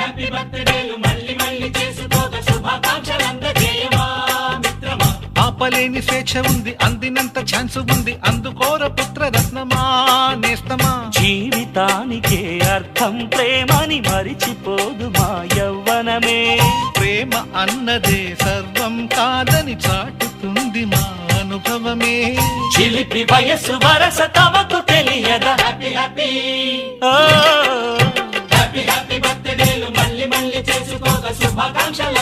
Happy బర్త్డేలు మళ్ళీ మళ్ళీ చేసుకోక శుభాకాంక్షలందజేయమా మిత్రమా. ఆపలేని స్వేచ్ఛ ఉంది, అందినంత ఛాన్స్ ఉంది, అందుకోర పుత్ర రత్నమా నేస్తమా. జీవితానికే అర్థం ప్రేమని మరిచిపోదు మా యవ్వనమే. ప్రేమ అన్నదే సర్వం కాదని చాటుతుంది మా అనుభవమే. చిలిపి వయస్సు వరస తమకు తెలియదా. హ్యాపీ హ్యాపీ ఓ హ్యాపీ హ్యాపీ బర్త్డేలు మళ్ళీ మళ్ళీ చేసుకోక శుభాకాంక్షలు